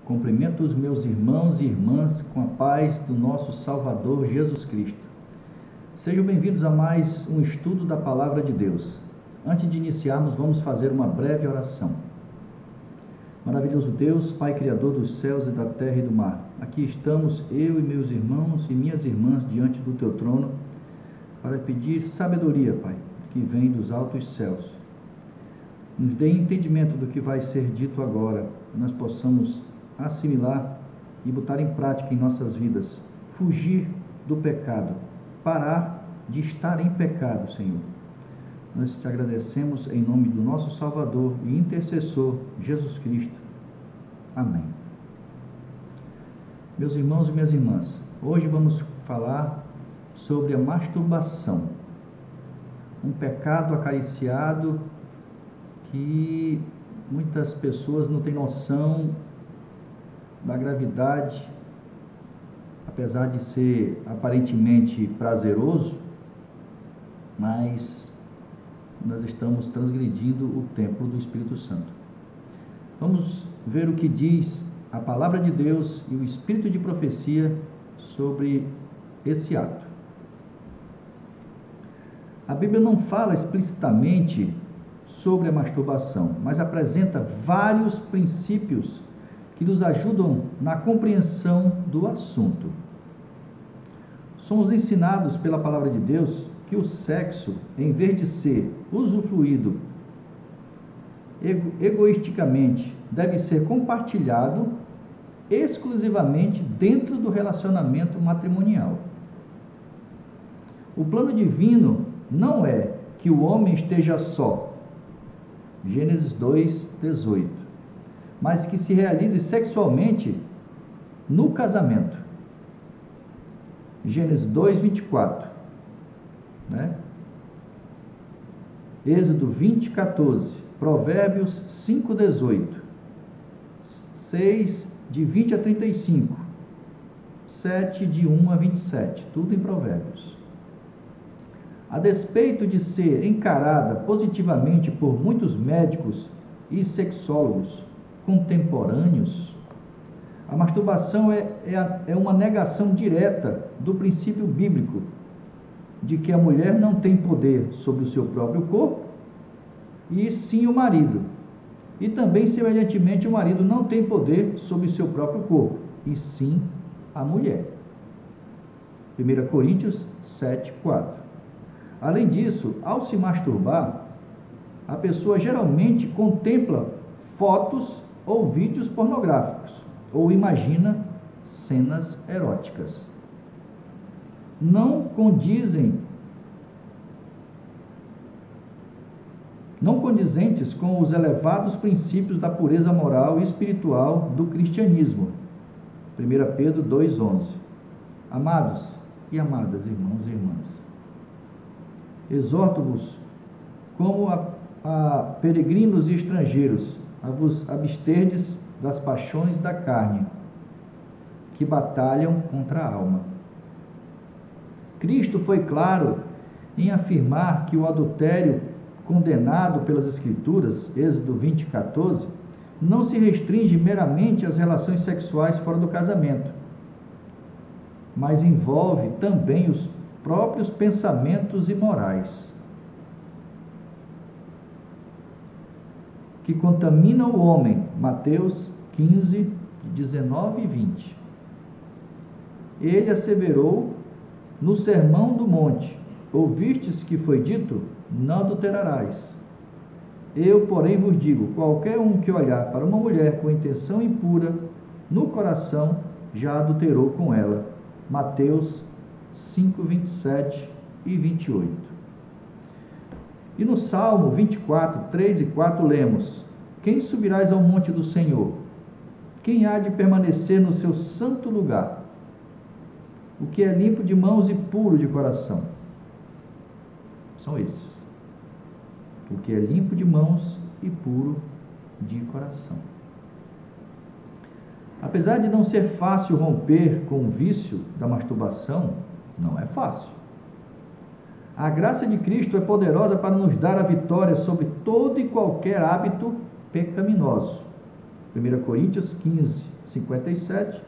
Cumprimento os meus irmãos e irmãs com a paz do nosso Salvador Jesus Cristo. Sejam bem-vindos a mais um estudo da Palavra de Deus. Antes de iniciarmos, vamos fazer uma breve oração. Maravilhoso Deus, Pai Criador dos céus e da terra e do mar, aqui estamos, eu e meus irmãos e minhas irmãs, diante do Teu trono, para pedir sabedoria, Pai, que vem dos altos céus. Nos dê entendimento do que vai ser dito agora, que nós possamos assimilar e botar em prática em nossas vidas, fugir do pecado, parar de estar em pecado, Senhor. Nós te agradecemos em nome do nosso Salvador e intercessor, Jesus Cristo. Amém. Meus irmãos e minhas irmãs, hoje vamos falar sobre a masturbação, um pecado acariciado que muitas pessoas não têm noção da gravidade, apesar de ser aparentemente prazeroso, mas nós estamos transgredindo o templo do Espírito Santo. Vamos ver o que diz a Palavra de Deus e o Espírito de profecia sobre esse ato. A Bíblia não fala explicitamente sobre a masturbação, mas apresenta vários princípios que nos ajudam na compreensão do assunto. Somos ensinados pela Palavra de Deus que o sexo, em vez de ser usufruído egoisticamente, deve ser compartilhado exclusivamente dentro do relacionamento matrimonial. O plano divino não é que o homem esteja só, Gênesis 2:18, mas que se realize sexualmente no casamento, Gênesis 2:24, Êxodo 20:14, Provérbios 5:18, 6 de 20 a 35, 7 de 1 a 27, tudo em Provérbios. A despeito de ser encarada positivamente por muitos médicos e sexólogos contemporâneos, a masturbação é uma negação direta do princípio bíblico de que a mulher não tem poder sobre o seu próprio corpo, e sim o marido. E também, semelhantemente, o marido não tem poder sobre o seu próprio corpo, e sim a mulher. 1 Coríntios 7:4. Além disso, ao se masturbar, a pessoa geralmente contempla fotos ou vídeos pornográficos, ou imagina cenas eróticas. Não condizentes com os elevados princípios da pureza moral e espiritual do cristianismo. 1 Pedro 2:11. Amados e amadas irmãos e irmãs, exorto-vos, como a peregrinos e estrangeiros, a vos absterdes das paixões da carne, que batalham contra a alma. Cristo foi claro em afirmar que o adultério condenado pelas Escrituras, Êxodo 20:14, não se restringe meramente às relações sexuais fora do casamento, mas envolve também os próprios pensamentos imorais, que contaminam o homem. Mateus 15, 19 e 20. Ele asseverou no Sermão do Monte: ouvistes que foi dito, não adulterarás. Eu, porém, vos digo, qualquer um que olhar para uma mulher com intenção impura no coração, já adulterou com ela. Mateus 5, 27 e 28. E no Salmo 24, 3 e 4 lemos: quem subirás ao monte do Senhor? Quem há de permanecer no seu santo lugar? O que é limpo de mãos e puro de coração. São esses. O que é limpo de mãos e puro de coração. Apesar de não ser fácil romper com o vício da masturbação, não é fácil. A graça de Cristo é poderosa para nos dar a vitória sobre todo e qualquer hábito pecaminoso. 1 Coríntios 15, 57,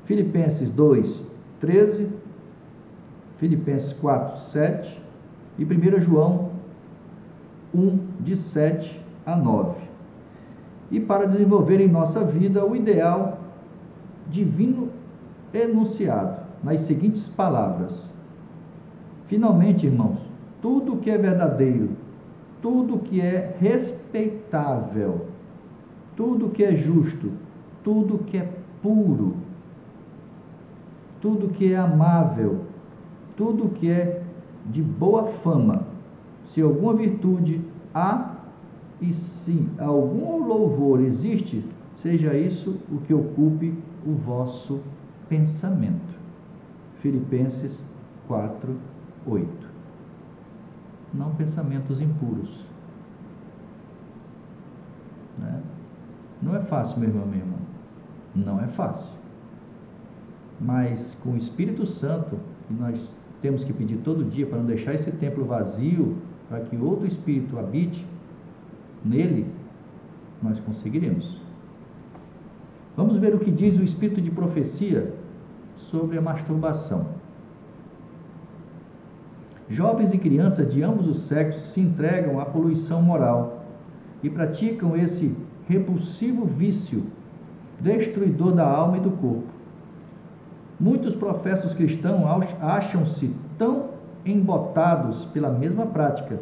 Filipenses 2, 13, Filipenses 4, 7 e 1 João 1, de 7 a 9. E para desenvolver em nossa vida o ideal divino enunciado nas seguintes palavras: finalmente, irmãos, tudo que é verdadeiro, tudo que é respeitável, tudo que é justo, tudo que é puro, tudo que é amável, tudo que é de boa fama, se alguma virtude há e se algum louvor existe, seja isso o que ocupe o vosso pensamento. Filipenses 4, 8. Não pensamentos impuros. Né? Não é fácil, meu irmão, minha irmã. Não é fácil. Mas com o Espírito Santo, que nós temos que pedir todo dia para não deixar esse templo vazio, para que outro Espírito habite nele, nós conseguiremos. Vamos ver o que diz o Espírito de profecia sobre a masturbação. Jovens e crianças de ambos os sexos se entregam à poluição moral e praticam esse repulsivo vício, destruidor da alma e do corpo. Muitos professos cristãos acham-se tão embotados pela mesma prática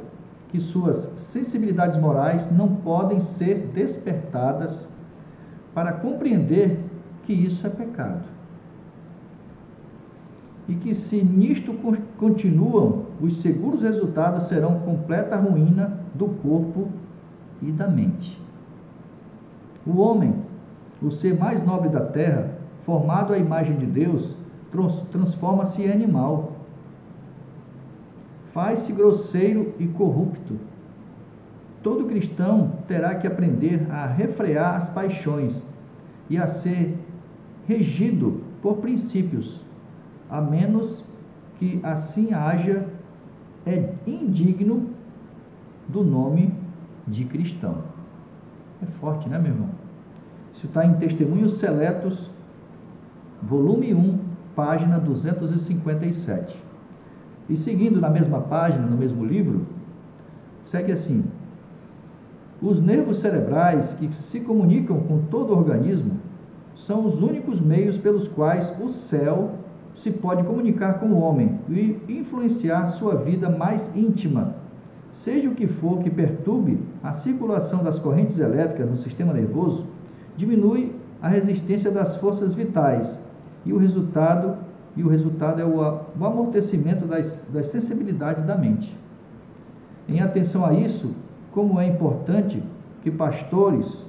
que suas sensibilidades morais não podem ser despertadas para compreender que isso é pecado. E que se nisto continuam, os seguros resultados serão completa ruína do corpo e da mente. O homem, o ser mais nobre da terra, formado à imagem de Deus, transforma-se em animal. Faz-se grosseiro e corrupto. Todo cristão terá que aprender a refrear as paixões e a ser regido por princípios, a menos que assim haja, é indigno do nome de cristão. É forte, né, meu irmão? Isso está em Testemunhos Seletos, volume 1, página 257. E seguindo na mesma página, no mesmo livro, segue assim: os nervos cerebrais que se comunicam com todo o organismo são os únicos meios pelos quais o céu se pode comunicar com o homem e influenciar sua vida mais íntima, seja o que for que perturbe a circulação das correntes elétricas no sistema nervoso, diminui a resistência das forças vitais e o resultado é o amortecimento das sensibilidades da mente. Em atenção a isso, como é importante que pastores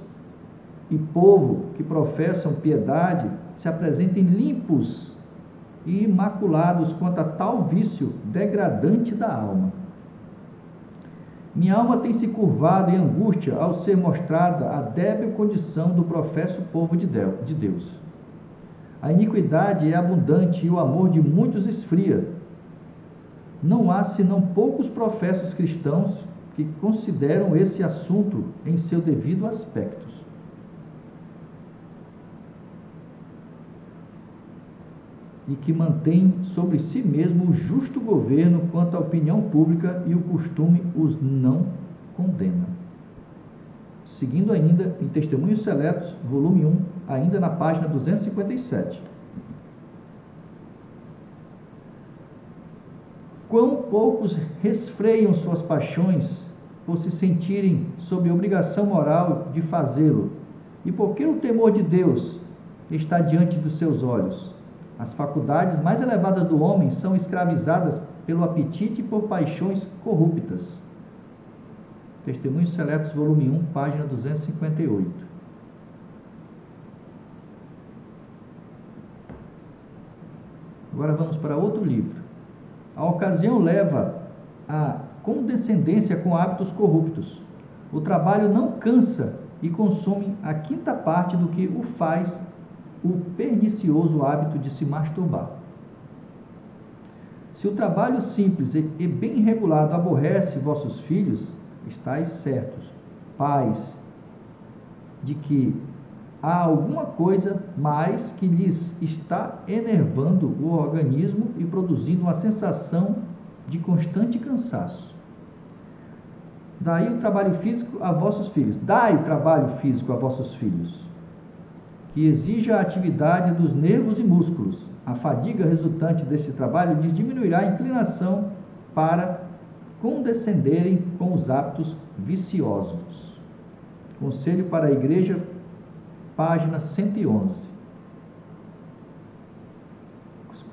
e povo que professam piedade se apresentem limpos e imaculados quanto a tal vício degradante da alma. Minha alma tem se curvado em angústia ao ser mostrada a débil condição do professo povo de Deus. A iniquidade é abundante e o amor de muitos esfria. Não há senão poucos professos cristãos que consideram esse assunto em seu devido aspecto. E que mantém sobre si mesmo o justo governo quanto à opinião pública e o costume os não condena. Seguindo ainda em Testemunhos Seletos, volume 1, ainda na página 257. Quão poucos resfreiam suas paixões por se sentirem sob obrigação moral de fazê-lo, e porque o temor de Deus está diante dos seus olhos. As faculdades mais elevadas do homem são escravizadas pelo apetite e por paixões corruptas. Testemunhos Seletos, volume 1, página 258. Agora vamos para outro livro. A ocasião leva à condescendência com hábitos corruptos. O trabalho não cansa e consome a quinta parte do que o faz o pernicioso hábito de se masturbar. Se o trabalho simples e bem regulado aborrece vossos filhos, estáis certos, pais, de que há alguma coisa mais que lhes está enervando o organismo e produzindo uma sensação de constante cansaço. Daí o trabalho físico a vossos filhos. Dai trabalho físico a vossos filhos, que exija a atividade dos nervos e músculos. A fadiga resultante desse trabalho lhes diminuirá a inclinação para condescenderem com os hábitos viciosos. Conselho para a Igreja, página 111.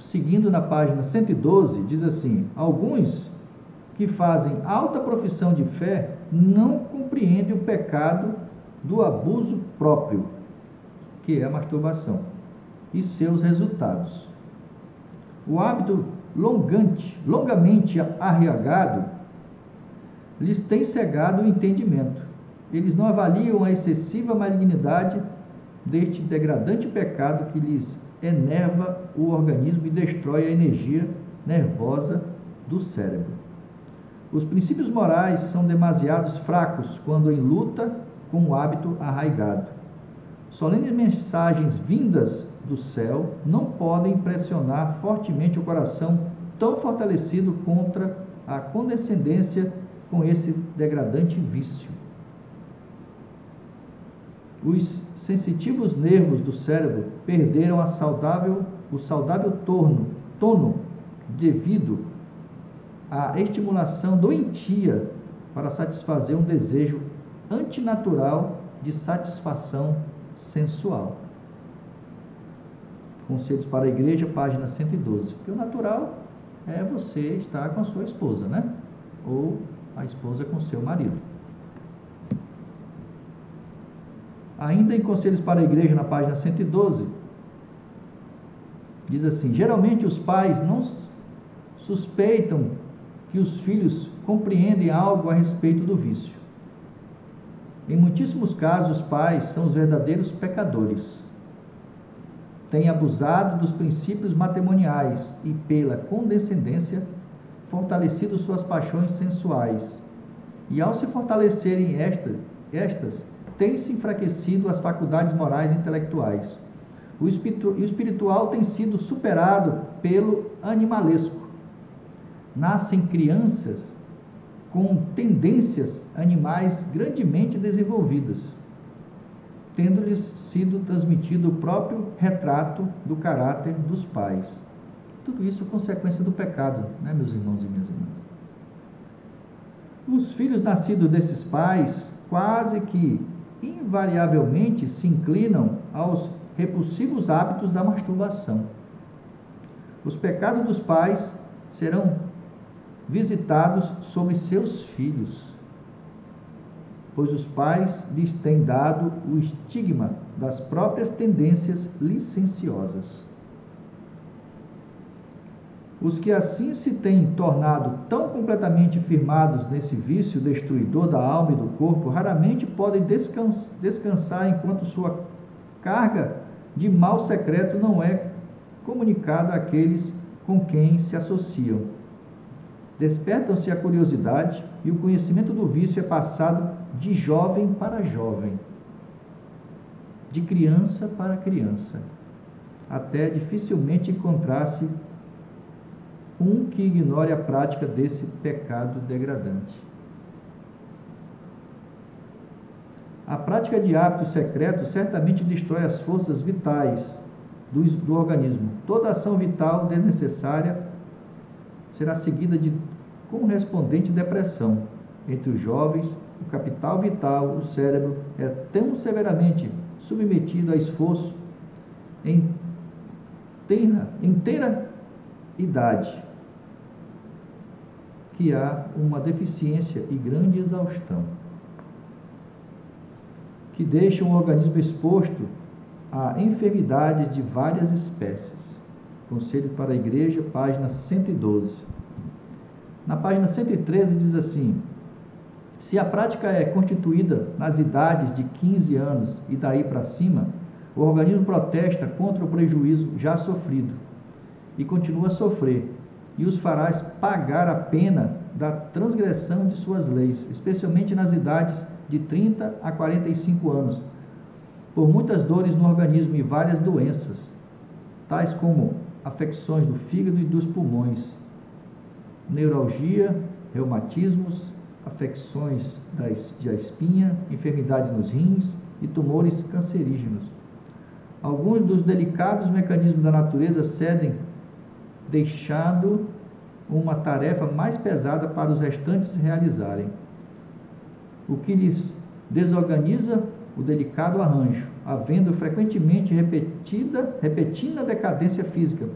Seguindo na página 112, diz assim: alguns que fazem alta profissão de fé não compreendem o pecado do abuso próprio, que é a masturbação, e seus resultados. O hábito longamente arraigado lhes tem cegado o entendimento. Eles não avaliam a excessiva malignidade deste degradante pecado que lhes enerva o organismo e destrói a energia nervosa do cérebro. Os princípios morais são demasiado fracos quando em luta com o hábito arraigado. Solenes mensagens vindas do céu não podem pressionar fortemente o coração tão fortalecido contra a condescendência com esse degradante vício. Os sensitivos nervos do cérebro perderam o saudável tono devido à estimulação doentia para satisfazer um desejo antinatural de satisfação sensual. Conselhos para a Igreja, página 112. Porque o natural é você estar com a sua esposa, né? Ou a esposa com o seu marido. Ainda em Conselhos para a Igreja, na página 112, diz assim: geralmente os pais não suspeitam que os filhos compreendem algo a respeito do vício. Em muitíssimos casos, os pais são os verdadeiros pecadores. Têm abusado dos princípios matrimoniais e, pela condescendência, fortalecido suas paixões sensuais. E, ao se fortalecerem estas têm se enfraquecido as faculdades morais e intelectuais. O espiritual tem sido superado pelo animalesco. Nascem crianças com tendências animais grandemente desenvolvidas, tendo-lhes sido transmitido o próprio retrato do caráter dos pais. Tudo isso é consequência do pecado, né, meus irmãos e minhas irmãs? Os filhos nascidos desses pais quase que invariavelmente se inclinam aos repulsivos hábitos da masturbação. Os pecados dos pais serão visitados sobre seus filhos, pois os pais lhes têm dado o estigma das próprias tendências licenciosas. Os que assim se têm tornado tão completamente firmados nesse vício destruidor da alma e do corpo, raramente podem descansar enquanto sua carga de mal secreto não é comunicada àqueles com quem se associam. Despertam-se a curiosidade e o conhecimento do vício é passado de jovem para jovem, de criança para criança, até dificilmente encontrar-se um que ignore a prática desse pecado degradante. A prática de hábitos secretos certamente destrói as forças vitais do organismo. Toda ação vital desnecessária será seguida de correspondente depressão. Entre os jovens, o capital vital, o cérebro, é tão severamente submetido a esforço em inteira idade, que há uma deficiência e grande exaustão, que deixam o organismo exposto a enfermidades de várias espécies. Conselho para a Igreja, página 112. Na página 113 diz assim: se a prática é constituída nas idades de 15 anos e daí para cima, o organismo protesta contra o prejuízo já sofrido e continua a sofrer, e os farás pagar a pena da transgressão de suas leis, especialmente nas idades de 30 a 45 anos, por muitas dores no organismo e várias doenças, tais como afecções do fígado e dos pulmões, neuralgia, reumatismos, afecções da espinha, enfermidades nos rins e tumores cancerígenos. Alguns dos delicados mecanismos da natureza cedem, deixando uma tarefa mais pesada para os restantes realizarem, o que lhes desorganiza o delicado arranjo, havendo frequentemente repetida decadência física,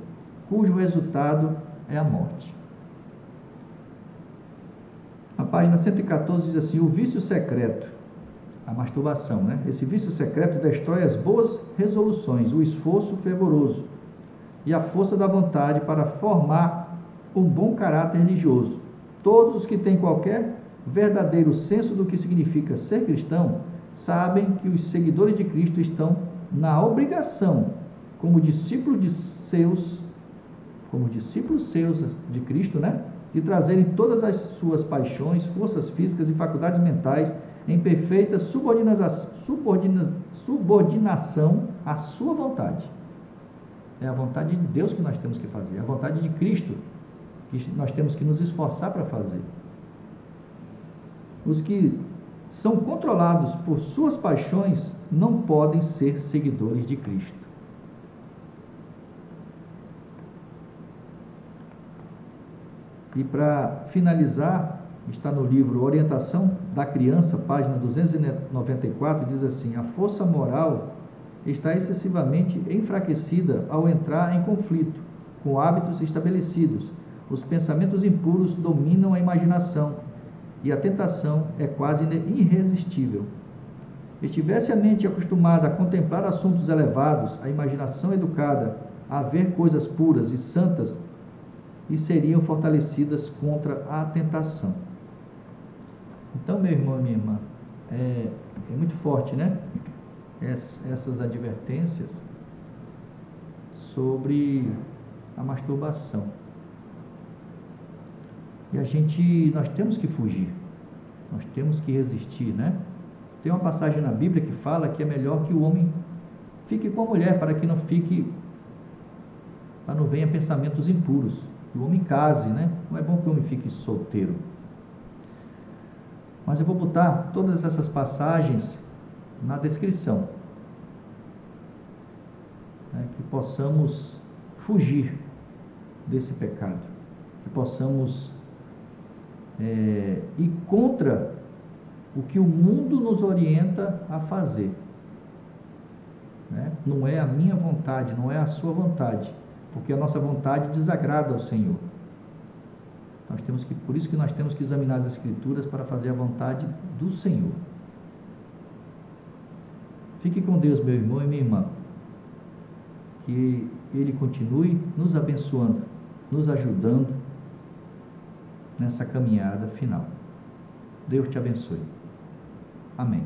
cujo resultado é a morte. A página 114 diz assim: o vício secreto, a masturbação, né? Esse vício secreto destrói as boas resoluções, o esforço fervoroso e a força da vontade para formar um bom caráter religioso. Todos os que têm qualquer verdadeiro senso do que significa ser cristão sabem que os seguidores de Cristo estão na obrigação, como discípulos seus de Cristo, né? De trazerem todas as suas paixões, forças físicas e faculdades mentais em perfeita subordinação à sua vontade. É a vontade de Deus que nós temos que fazer, a vontade de Cristo que nós temos que nos esforçar para fazer. Os que são controlados por suas paixões não podem ser seguidores de Cristo. E para finalizar, está no livro Orientação da Criança, página 294, diz assim: a força moral está excessivamente enfraquecida ao entrar em conflito com hábitos estabelecidos. Os pensamentos impuros dominam a imaginação e a tentação é quase irresistível. Estivesse a mente acostumada a contemplar assuntos elevados, a imaginação educada a ver coisas puras e santas, e seriam fortalecidas contra a tentação. Então, meu irmão e minha irmã, é muito forte, né? Essas advertências sobre a masturbação. E nós temos que fugir, nós temos que resistir, né? Tem uma passagem na Bíblia que fala que é melhor que o homem fique com a mulher, para não venha pensamentos impuros. Que o homem case, né? Não é bom que o homem fique solteiro. Mas eu vou botar todas essas passagens na descrição, né? Que possamos fugir desse pecado, que possamos ir contra o que o mundo nos orienta a fazer, né? Não é a minha vontade, não é a sua vontade, porque a nossa vontade desagrada ao Senhor. Por isso que nós temos que examinar as Escrituras para fazer a vontade do Senhor. Fique com Deus, meu irmão e minha irmã, que Ele continue nos abençoando, nos ajudando nessa caminhada final. Deus te abençoe. Amém.